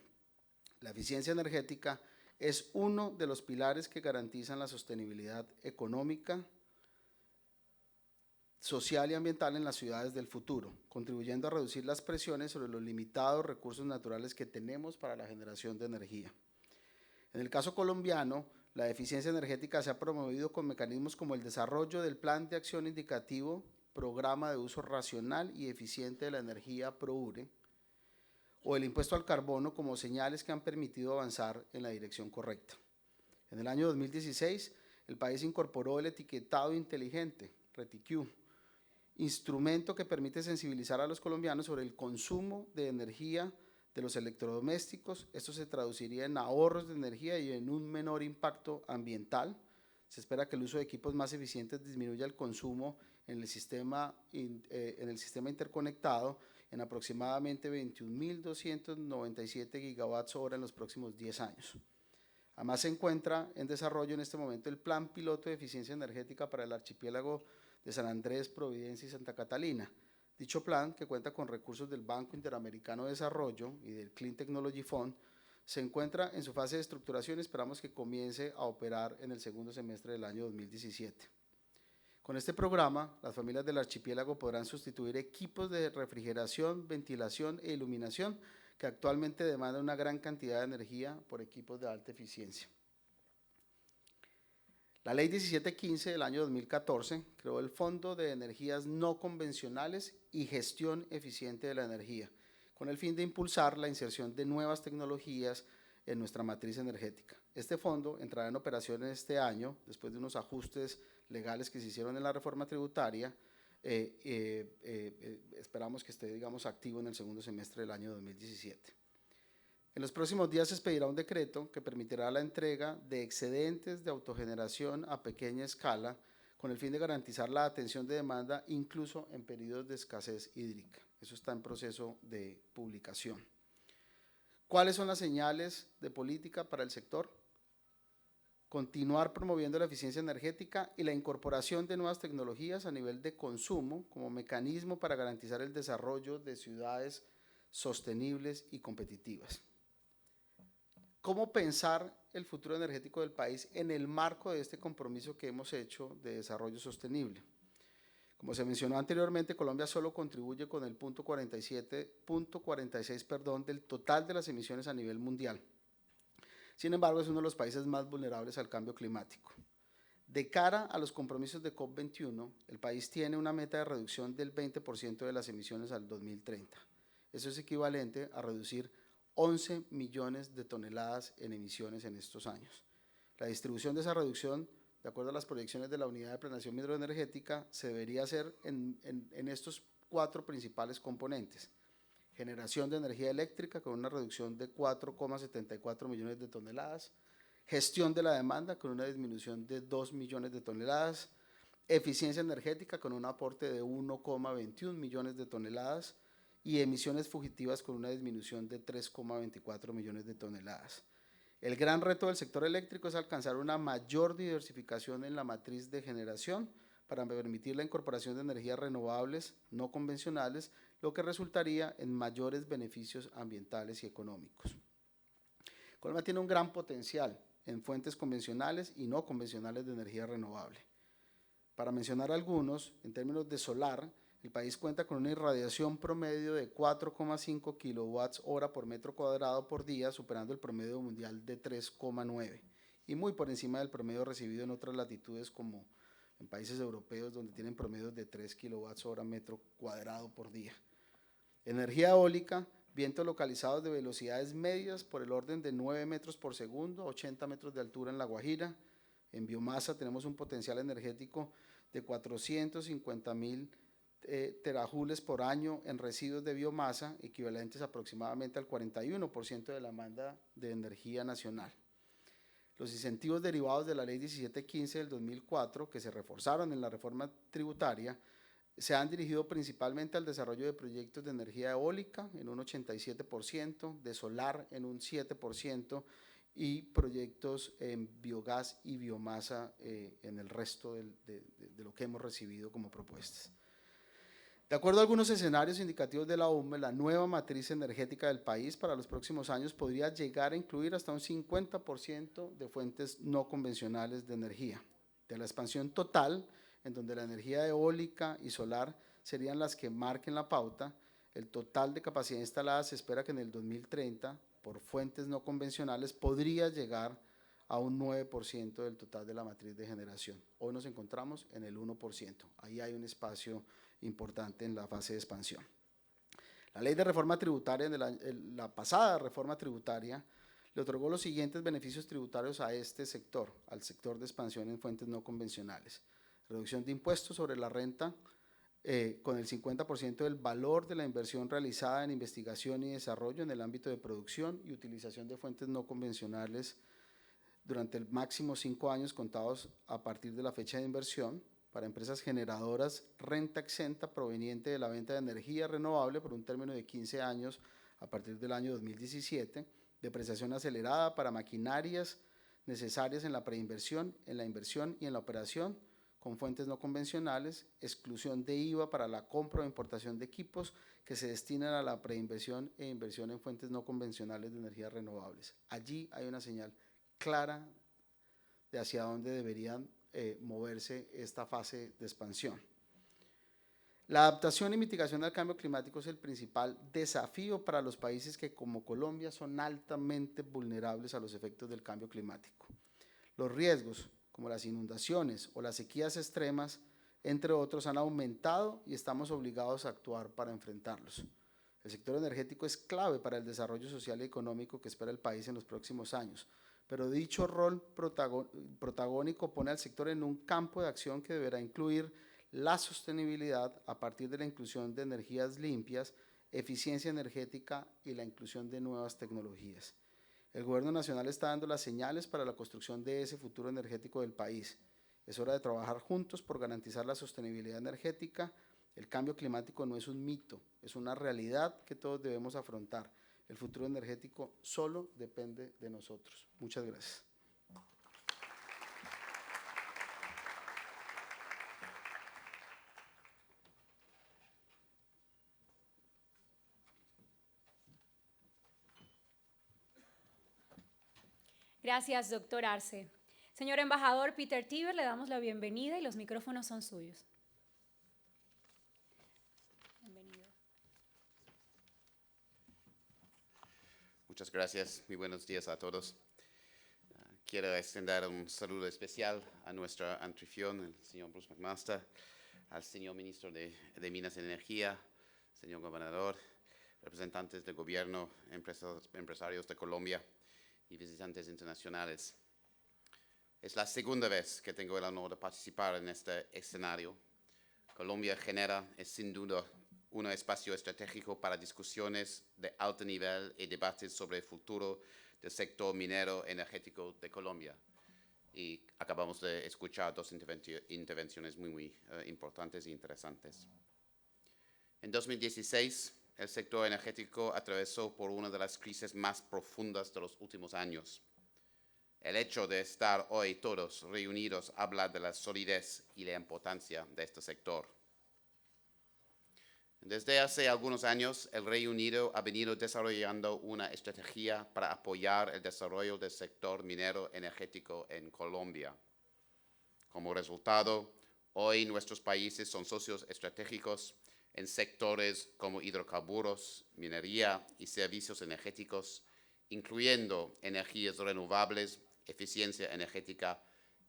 La eficiencia energética es uno de los pilares que garantizan la sostenibilidad económica, social y ambiental en las ciudades del futuro, contribuyendo a reducir las presiones sobre los limitados recursos naturales que tenemos para la generación de energía. En el caso colombiano, la eficiencia energética se ha promovido con mecanismos como el desarrollo del Plan de Acción Indicativo, Programa de Uso Racional y Eficiente de la Energía PROURE, o el impuesto al carbono como señales que han permitido avanzar en la dirección correcta. En el año 2016, el país incorporó el etiquetado inteligente, RETIQ, instrumento que permite sensibilizar a los colombianos sobre el consumo de energía de los electrodomésticos. Esto se traduciría en ahorros de energía y en un menor impacto ambiental. Se espera que el uso de equipos más eficientes disminuya el consumo en el sistema interconectado en aproximadamente 21.297 gigawatts hora en los próximos 10 años. Además, se encuentra en desarrollo en este momento el Plan Piloto de Eficiencia Energética para el archipiélago de San Andrés, Providencia y Santa Catalina. Dicho plan, que cuenta con recursos del Banco Interamericano de Desarrollo y del Clean Technology Fund, se encuentra en su fase de estructuración y esperamos que comience a operar en el segundo semestre del año 2017. Con este programa, las familias del archipiélago podrán sustituir equipos de refrigeración, ventilación e iluminación que actualmente demandan una gran cantidad de energía por equipos de alta eficiencia. La Ley 1715 del año 2014 creó el Fondo de Energías No Convencionales y Gestión Eficiente de la Energía, con el fin de impulsar la inserción de nuevas tecnologías en nuestra matriz energética. Este fondo entrará en operación este año, después de unos ajustes legales que se hicieron en la reforma tributaria. Esperamos que esté, digamos, activo en el segundo semestre del año 2017. En los próximos días se expedirá un decreto que permitirá la entrega de excedentes de autogeneración a pequeña escala con el fin de garantizar la atención de demanda incluso en periodos de escasez hídrica. Eso está en proceso de publicación. ¿Cuáles son las señales de política para el sector? Continuar promoviendo la eficiencia energética y la incorporación de nuevas tecnologías a nivel de consumo como mecanismo para garantizar el desarrollo de ciudades sostenibles y competitivas. ¿Cómo pensar el futuro energético del país en el marco de este compromiso que hemos hecho de desarrollo sostenible? Como se mencionó anteriormente, Colombia solo contribuye con el 0,46% del total de las emisiones a nivel mundial. Sin embargo, es uno de los países más vulnerables al cambio climático. De cara a los compromisos de COP21, el país tiene una meta de reducción del 20% de las emisiones al 2030. Eso es equivalente a reducir 11 millones de toneladas en emisiones en estos años. La distribución de esa reducción, de acuerdo a las proyecciones de la Unidad de Planeación Hidroenergética, se debería hacer en estos 4 principales componentes. Generación de energía eléctrica con una reducción de 4,74 millones de toneladas, gestión de la demanda con una disminución de 2 millones de toneladas, eficiencia energética con un aporte de 1,21 millones de toneladas y emisiones fugitivas con una disminución de 3,24 millones de toneladas. El gran reto del sector eléctrico es alcanzar una mayor diversificación en la matriz de generación para permitir la incorporación de energías renovables no convencionales lo que resultaría en mayores beneficios ambientales y económicos. Colombia tiene un gran potencial en fuentes convencionales y no convencionales de energía renovable. Para mencionar algunos, en términos de solar, el país cuenta con una irradiación promedio de 4,5 kilowatts hora por metro cuadrado por día, superando el promedio mundial de 3,9 y muy por encima del promedio recibido en otras latitudes como en países europeos donde tienen promedios de 3 kilowatts hora metro cuadrado por día. Energía eólica, vientos localizados de velocidades medias por el orden de 9 metros por segundo, 80 metros de altura en La Guajira. En biomasa tenemos un potencial energético de 450.000 terajoules por año en residuos de biomasa, equivalentes aproximadamente al 41% de la demanda de energía nacional. Los incentivos derivados de la Ley 1715 del 2004, que se reforzaron en la reforma tributaria, se han dirigido principalmente al desarrollo de proyectos de energía eólica en un 87%, de solar en un 7% y proyectos en biogás y biomasa en el resto de lo que hemos recibido como propuestas. De acuerdo a algunos escenarios indicativos de la UME, la nueva matriz energética del país para los próximos años podría llegar a incluir hasta un 50% de fuentes no convencionales de energía. De la expansión total, en donde la energía eólica y solar serían las que marquen la pauta, el total de capacidad instalada se espera que en el 2030, por fuentes no convencionales, podría llegar a un 9% del total de la matriz de generación. Hoy nos encontramos en el 1%. Ahí hay un espacio importante en la fase de expansión. La ley de reforma tributaria, la pasada reforma tributaria, le otorgó los siguientes beneficios tributarios a este sector, al sector de expansión en fuentes no convencionales. Reducción de impuestos sobre la renta con el 50% del valor de la inversión realizada en investigación y desarrollo en el ámbito de producción y utilización de fuentes no convencionales durante el máximo 5 años contados a partir de la fecha de inversión. Para empresas generadoras, renta exenta proveniente de la venta de energía renovable por un término de 15 años a partir del año 2017, depreciación acelerada para maquinarias necesarias en la preinversión, en la inversión y en la operación con fuentes no convencionales, exclusión de IVA para la compra o importación de equipos que se destinan a la preinversión e inversión en fuentes no convencionales de energías renovables. Allí hay una señal clara de hacia dónde deberían moverse esta fase de expansión. La adaptación y mitigación al cambio climático es el principal desafío para los países que, como Colombia, son altamente vulnerables a los efectos del cambio climático. Los riesgos, como las inundaciones o las sequías extremas, entre otros, han aumentado y estamos obligados a actuar para enfrentarlos. El sector energético es clave para el desarrollo social y económico que espera el país en los próximos años, pero dicho rol protagónico pone al sector en un campo de acción que deberá incluir la sostenibilidad a partir de la inclusión de energías limpias, eficiencia energética y la inclusión de nuevas tecnologías. El Gobierno Nacional está dando las señales para la construcción de ese futuro energético del país. Es hora de trabajar juntos por garantizar la sostenibilidad energética. El cambio climático no es un mito, es una realidad que todos debemos afrontar. El futuro energético solo depende de nosotros. Muchas gracias. Gracias, doctor Arce. Señor embajador Peter Tiber, le damos la bienvenida y los micrófonos son suyos. Bienvenido. Muchas gracias. Muy buenos días a todos. Quiero extender un saludo especial a nuestro anfitrión, el señor Bruce McMaster, al señor ministro de Minas y Energía, señor gobernador, representantes del gobierno, empresarios de Colombia y visitantes internacionales. Es la segunda vez que tengo el honor de participar en este escenario. Colombia genera, es sin duda, un espacio estratégico para discusiones de alto nivel y debates sobre el futuro del sector minero energético de Colombia. Y acabamos de escuchar dos intervenciones muy importantes e interesantes. En 2016, el sector energético atravesó por una de las crisis más profundas de los últimos años. El hecho de estar hoy todos reunidos habla de la solidez y la importancia de este sector. Desde hace algunos años, el Reino Unido ha venido desarrollando una estrategia para apoyar el desarrollo del sector minero energético en Colombia. Como resultado, hoy nuestros países son socios estratégicos en sectores como hidrocarburos, minería y servicios energéticos, incluyendo energías renovables, eficiencia energética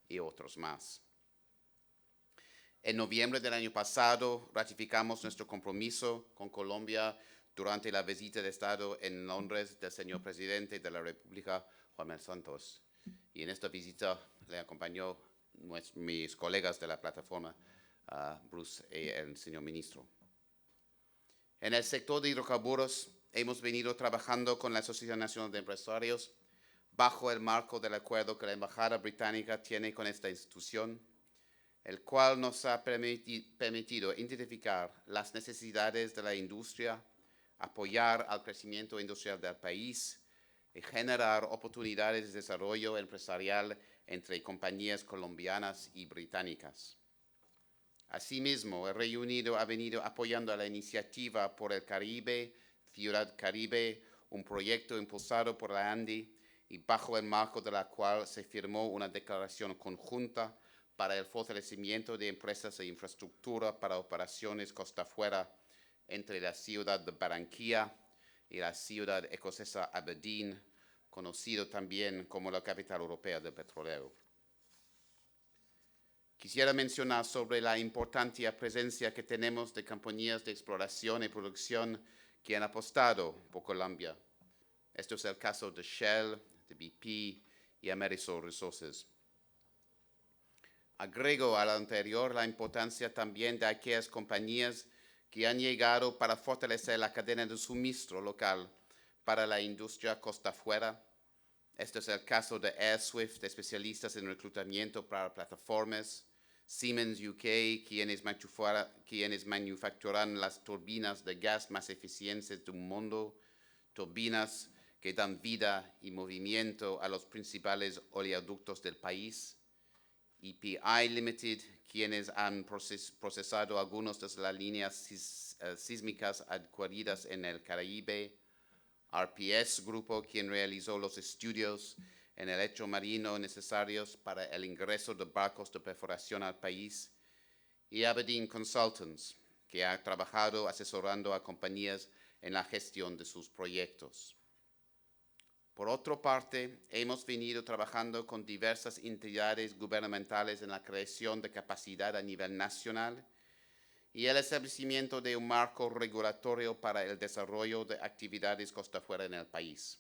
y otros más. En noviembre del año pasado, ratificamos nuestro compromiso con Colombia durante la visita de Estado en Londres del señor presidente de la República, Juan Manuel Santos. Y en esta visita le acompañó mis colegas de la plataforma, Bruce y el señor ministro. En el sector de hidrocarburos, hemos venido trabajando con la Asociación Nacional de Empresarios bajo el marco del acuerdo que la Embajada Británica tiene con esta institución, el cual nos ha permitido identificar las necesidades de la industria, apoyar al crecimiento industrial del país y generar oportunidades de desarrollo empresarial entre compañías colombianas y británicas. Asimismo, el Reino Unido ha venido apoyando a la iniciativa por el Caribe, Ciudad Caribe, un proyecto impulsado por la ANDI y bajo el marco de la cual se firmó una declaración conjunta para el fortalecimiento de empresas e infraestructura para operaciones costa afuera entre la ciudad de Barranquilla y la ciudad escocesa Aberdeen, conocido también como la capital europea del petróleo. Quisiera mencionar sobre la importante presencia que tenemos de compañías de exploración y producción que han apostado por Colombia. Esto es el caso de Shell, de BP y Amerisol Resources. Agrego a lo anterior la importancia también de aquellas compañías que han llegado para fortalecer la cadena de suministro local para la industria costa afuera. Este es el caso de AirSwift, especialistas en reclutamiento para plataformas, Siemens UK, quienes manufacturan las turbinas de gas más eficientes del mundo, turbinas que dan vida y movimiento a los principales oleoductos del país, EPI Limited, quienes han procesado algunas de las líneas sísmicas adquiridas en el Caribe, RPS Grupo, quien realizó los estudios en el lecho marino necesarios para el ingreso de barcos de perforación al país, y Aberdeen Consultants, que ha trabajado asesorando a compañías en la gestión de sus proyectos. Por otra parte, hemos venido trabajando con diversas entidades gubernamentales en la creación de capacidad a nivel nacional y el establecimiento de un marco regulatorio para el desarrollo de actividades costa afuera en el país.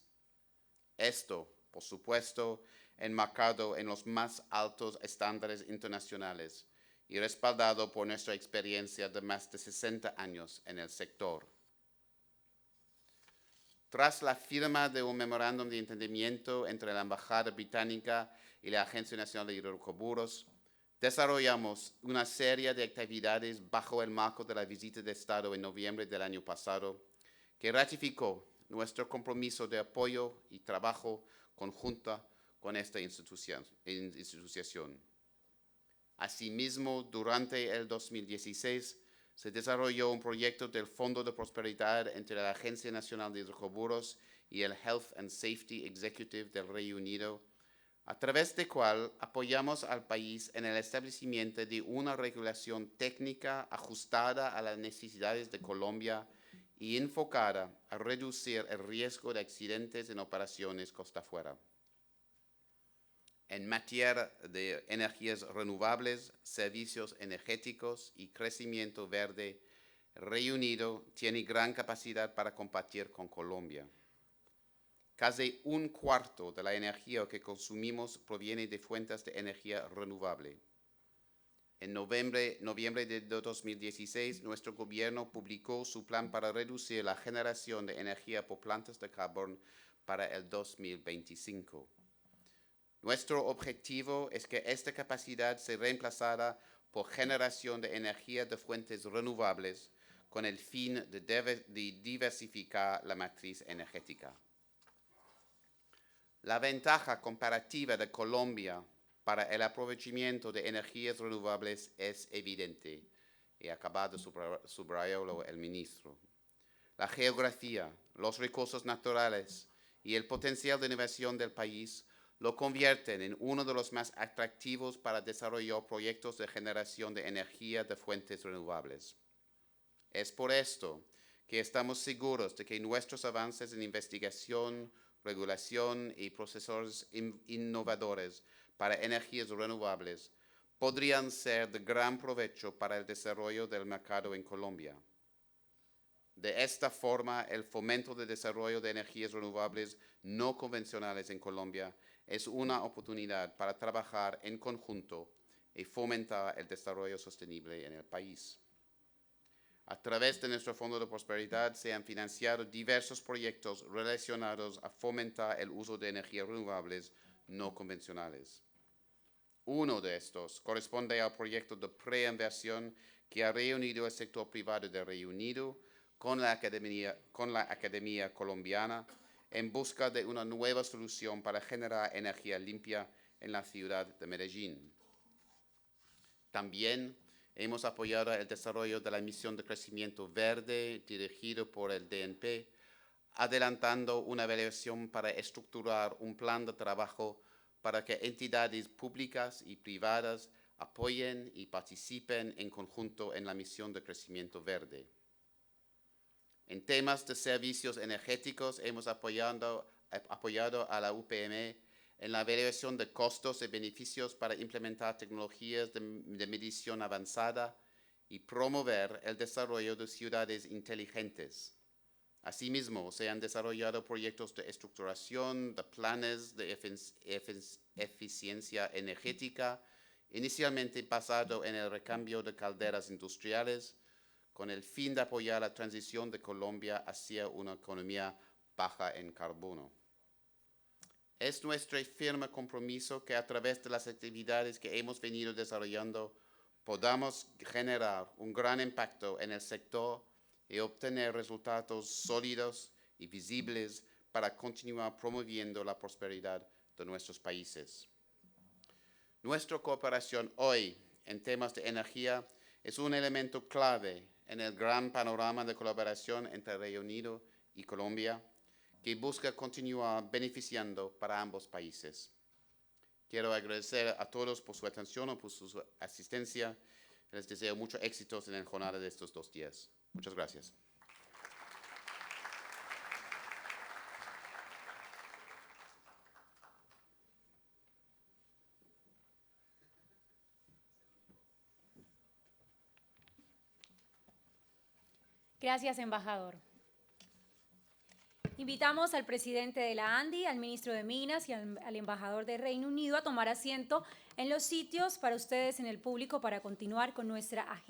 Esto, por supuesto, enmarcado en los más altos estándares internacionales y respaldado por nuestra experiencia de más de 60 años en el sector. Tras la firma de un memorándum de entendimiento entre la Embajada Británica y la Agencia Nacional de Hidrocarburos, desarrollamos una serie de actividades bajo el marco de la visita de Estado en noviembre del año pasado, que ratificó nuestro compromiso de apoyo y trabajo conjunta con esta institución. Asimismo, durante el 2016, se desarrolló un proyecto del Fondo de Prosperidad entre la Agencia Nacional de Hidrocarburos y el Health and Safety Executive del Reino Unido, a través del cual apoyamos al país en el establecimiento de una regulación técnica ajustada a las necesidades de Colombia y enfocada a reducir el riesgo de accidentes en operaciones costa afuera. En materia de energías renovables, servicios energéticos y crecimiento verde, el Reino Unido tiene gran capacidad para competir con Colombia. Casi un cuarto de la energía que consumimos proviene de fuentes de energía renovable. En noviembre de 2016, nuestro gobierno publicó su plan para reducir la generación de energía por plantas de carbón para el 2025. Nuestro objetivo es que esta capacidad sea reemplazada por generación de energía de fuentes renovables con el fin de diversificar la matriz energética. La ventaja comparativa de Colombia para el aprovechamiento de energías renovables es evidente, y acaba de subrayarlo el ministro. La geografía, los recursos naturales y el potencial de innovación del país lo convierten en uno de los más atractivos para desarrollar proyectos de generación de energía de fuentes renovables. Es por esto que estamos seguros de que nuestros avances en investigación, regulación y procesos innovadores para energías renovables podrían ser de gran provecho para el desarrollo del mercado en Colombia. De esta forma, el fomento de desarrollo de energías renovables no convencionales en Colombia es una oportunidad para trabajar en conjunto y fomentar el desarrollo sostenible en el país. A través de nuestro Fondo de Prosperidad se han financiado diversos proyectos relacionados a fomentar el uso de energías renovables no convencionales. Uno de estos corresponde al proyecto de preinversión que ha reunido el sector privado de Reino Unido con la Academia Colombiana en busca de una nueva solución para generar energía limpia en la ciudad de Medellín. También hemos apoyado el desarrollo de la misión de crecimiento verde dirigido por el DNP, adelantando una evaluación para estructurar un plan de trabajo para que entidades públicas y privadas apoyen y participen en conjunto en la misión de crecimiento verde. En temas de servicios energéticos, hemos apoyado a la UPM en la evaluación de costos y beneficios para implementar tecnologías de medición avanzada y promover el desarrollo de ciudades inteligentes. Asimismo, se han desarrollado proyectos de estructuración de planes de eficiencia energética, inicialmente basado en el recambio de calderas industriales, con el fin de apoyar la transición de Colombia hacia una economía baja en carbono. Es nuestro firme compromiso que a través de las actividades que hemos venido desarrollando podamos generar un gran impacto en el sector y obtener resultados sólidos y visibles para continuar promoviendo la prosperidad de nuestros países. Nuestra cooperación hoy en temas de energía es un elemento clave en el gran panorama de colaboración entre Reino Unido y Colombia, que busca continuar beneficiando para ambos países. Quiero agradecer a todos por su atención y por su asistencia. Les deseo mucho éxito en la jornada de estos 2 días. Muchas gracias. Gracias, embajador. Invitamos al presidente de la ANDI, al ministro de Minas y al embajador de Reino Unido a tomar asiento en los sitios para ustedes en el público para continuar con nuestra agenda.